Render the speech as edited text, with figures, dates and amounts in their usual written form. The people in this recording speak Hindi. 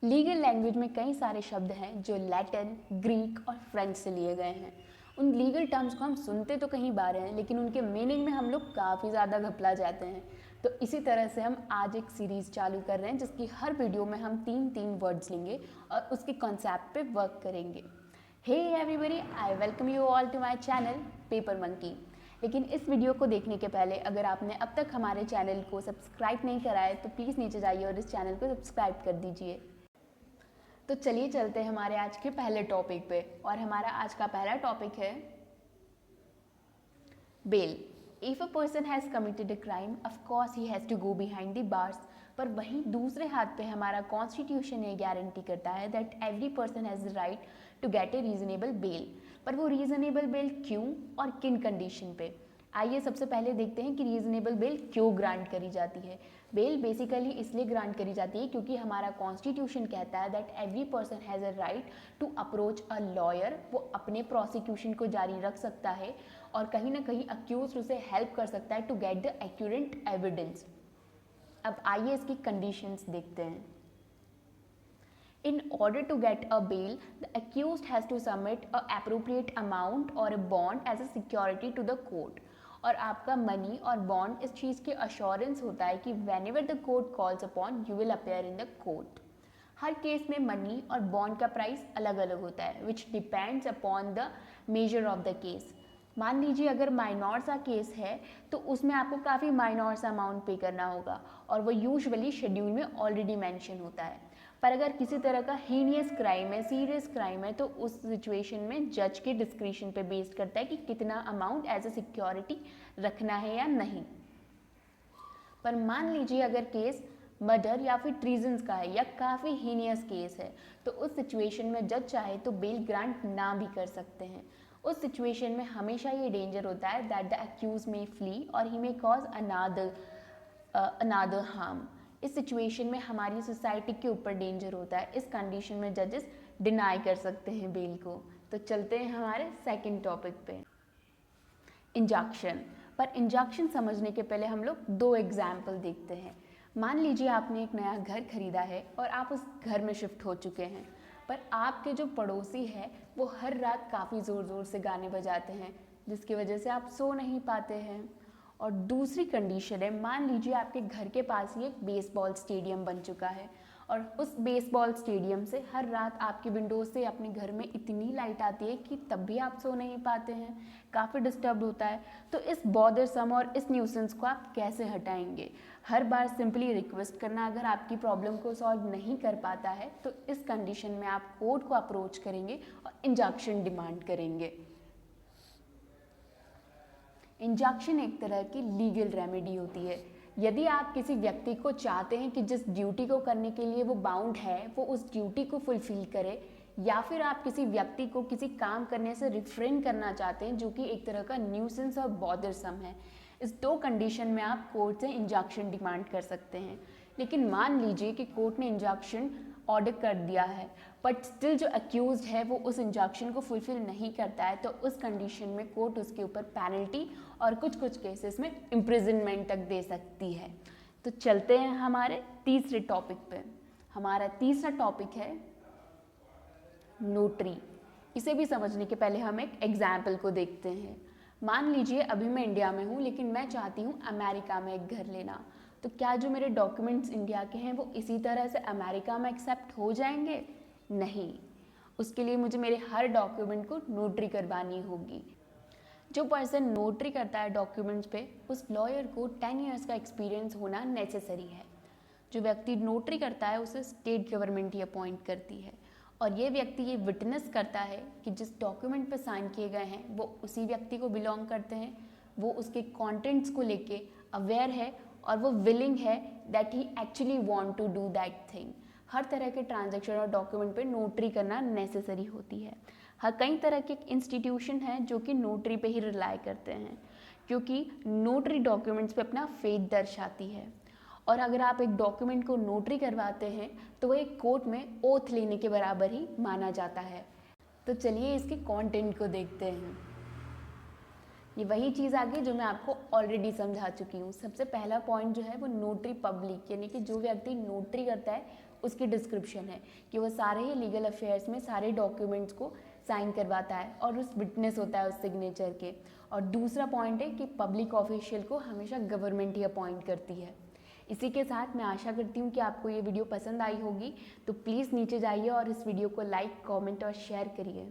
लीगल लैंग्वेज में कई सारे शब्द हैं जो लैटिन, ग्रीक और फ्रेंच से लिए गए हैं। उन लीगल टर्म्स को हम सुनते तो कहीं बार हैं, लेकिन उनके मीनिंग में हम लोग काफ़ी ज़्यादा घपला जाते हैं। तो इसी तरह से हम आज एक सीरीज़ चालू कर रहे हैं जिसकी हर वीडियो में हम तीन तीन वर्ड्स लेंगे और उसके कॉन्सेप्ट पे वर्क करेंगे। Hey everybody, I welcome you all to my channel Paper Monkey. लेकिन इस वीडियो को देखने के पहले अगर आपने अब तक हमारे चैनल को सब्सक्राइब नहीं करा है तो प्लीज़ नीचे जाइए और इस चैनल को सब्सक्राइब कर दीजिए। तो चलिए चलते हैं हमारे आज के पहले टॉपिक पे, और हमारा आज का पहला टॉपिक है bail. If a person has committed a crime, of course he has to go behind the bars. पर वहीं दूसरे हाथ पे हमारा कॉन्स्टिट्यूशन ये गारंटी करता है that every person has the right to get a reasonable bail. पर वो रीजनेबल बेल क्यों और किन कंडीशन पे? आइए सबसे पहले देखते हैं कि रीजनेबल बेल क्यों ग्रांट करी जाती है। बेल बेसिकली इसलिए ग्रांट करी जाती है क्योंकि हमारा कॉन्स्टिट्यूशन कहता है that every person has a right to approach a lawyer. वो अपने प्रोसिक्यूशन को जारी रख सकता है और कहीं ना कहीं अक्यूज उसे हेल्प कर सकता है टू गेट द एक्यूरेंट एविडेंस। अब आइए इसकी कंडीशंस देखते हैं। In order to get a bail, the accused has to submit a appropriate amount or a bond as a security to the court. और आपका मनी और बॉन्ड इस चीज़ की अश्योरेंस होता है कि when ever the court calls upon you will appear in the court. Her case में मनी और बॉन्ड का प्राइस अलग अलग होता है which depends upon the measure of the case. मान लीजिए अगर माइनॉर सा केस है तो उसमें आपको काफ़ी माइनॉर सा अमाउंट पे करना होगा और वो यूजुअली शेड्यूल में ऑलरेडी मेंशन होता है। पर अगर किसी तरह का हीनियस क्राइम है, सीरियस क्राइम है, तो उस सिचुएशन में जज के डिस्क्रिप्शन पे बेस्ड करता है कि कितना अमाउंट एज ए सिक्योरिटी रखना है या नहीं। पर मान लीजिए अगर केस मर्डर या फिर ट्रीजन्स का है या काफ़ी हीनियस केस है तो उस सिचुएशन में जज चाहे तो बेल ग्रांट ना भी कर सकते हैं। उस सिचुएशन में हमेशा ये डेंजर होता है दैट द अक्यूज में फ्ली और ही में कॉज अनादर हार्म। इस सिचुएशन में हमारी सोसाइटी के ऊपर डेंजर होता है। इस कंडीशन में जजेस डिनाई कर सकते हैं बेल को। तो चलते हैं हमारे सेकंड टॉपिक पे, इंजंक्शन। पर इंजंक्शन समझने के पहले हम लोग दो एग्जाम्पल देखते हैं। मान लीजिए आपने एक नया घर खरीदा है और आप उस घर में शिफ्ट हो चुके हैं, पर आपके जो पड़ोसी है वो हर रात काफ़ी ज़ोर ज़ोर से गाने बजाते हैं जिसकी वजह से आप सो नहीं पाते हैं। और दूसरी कंडीशन है, मान लीजिए आपके घर के पास ही एक बेसबॉल स्टेडियम बन चुका है और उस बेसबॉल स्टेडियम से हर रात आपकी विंडोज से अपने घर में इतनी लाइट आती है कि तब भी आप सो नहीं पाते हैं, काफ़ी डिस्टर्ब होता है। तो इस बॉदरसम और इस न्यूसेंस को आप कैसे हटाएंगे? हर बार सिंपली रिक्वेस्ट करना अगर आपकी प्रॉब्लम को सॉल्व नहीं कर पाता है तो इस कंडीशन में आप कोर्ट को अप्रोच करेंगे और इंजंक्शन डिमांड करेंगे। इंजंक्शन एक तरह की लीगल रेमेडी होती है। यदि आप किसी व्यक्ति को चाहते हैं कि जिस ड्यूटी को करने के लिए वो बाउंड है वो उस ड्यूटी को फुलफिल करे, या फिर आप किसी व्यक्ति को किसी काम करने से रिफ्रेन करना चाहते हैं जो कि एक तरह का न्यूसेंस और बॉदरसम है, इस दो कंडीशन में आप कोर्ट से इंजंक्शन डिमांड कर सकते हैं। लेकिन मान लीजिए कि कोर्ट ने इंजंक्शन ऑर्डर कर दिया है बट स्टिल जो अक्यूज्ड है वो उस इंजंक्शन को फुलफिल नहीं करता है, तो उस कंडीशन में कोर्ट उसके ऊपर पेनल्टी और कुछ कुछ केसेस में इम्प्रिजनमेंट तक दे सकती है। तो चलते हैं हमारे तीसरे टॉपिक पे। हमारा तीसरा टॉपिक है नोटरी। इसे भी समझने के पहले हम एक एग्जाम्पल को देखते हैं। मान लीजिए अभी मैं इंडिया में हूँ लेकिन मैं चाहती हूँ अमेरिका में एक घर लेना, तो क्या जो मेरे डॉक्यूमेंट्स इंडिया के हैं वो इसी तरह से अमेरिका में एक्सेप्ट हो जाएंगे? नहीं, उसके लिए मुझे मेरे हर डॉक्यूमेंट को नोटरी करवानी होगी। जो पर्सन नोटरी करता है डॉक्यूमेंट्स पे उस लॉयर को 10 इयर्स का एक्सपीरियंस होना नेसेसरी है। जो व्यक्ति नोटरी करता है उसे स्टेट गवर्नमेंट ही अपॉइंट करती है और ये व्यक्ति ये विटनेस करता है कि जिस डॉक्यूमेंट पे साइन किए गए हैं वो उसी व्यक्ति को बिलोंग करते हैं, वो उसके कंटेंट्स को लेके अवेयर है और वो विलिंग है that he actually want to do that thing. हर तरह के ट्रांजैक्शन और डॉक्यूमेंट पे नोटरी करना नेसेसरी होती है। हर कई तरह के इंस्टीट्यूशन हैं जो कि नोटरी पे ही रिलाई करते हैं क्योंकि नोटरी डॉक्यूमेंट्स पे अपना फेथ दर्शाती है। और अगर आप एक डॉक्यूमेंट को नोटरी करवाते हैं तो वो एक कोर्ट में ओथ लेने के बराबर ही माना जाता है। तो चलिए इसके कंटेंट को देखते हैं। ये वही चीज़ आ गई जो मैं आपको ऑलरेडी समझा चुकी हूँ। सबसे पहला पॉइंट जो है वो नोटरी पब्लिक, यानी कि जो व्यक्ति नोटरी करता है उसकी डिस्क्रिप्शन है कि वो सारे ही लीगल अफेयर्स में सारे डॉक्यूमेंट्स को साइन करवाता है और उस विटनेस होता है उस सिग्नेचर के। और दूसरा पॉइंट है कि पब्लिक ऑफिशियल को हमेशा गवर्नमेंट ही अपॉइंट करती है। इसी के साथ मैं आशा करती हूँ कि आपको ये वीडियो पसंद आई होगी, तो प्लीज़ नीचे जाइए और इस वीडियो को लाइक, कमेंट और शेयर करिए।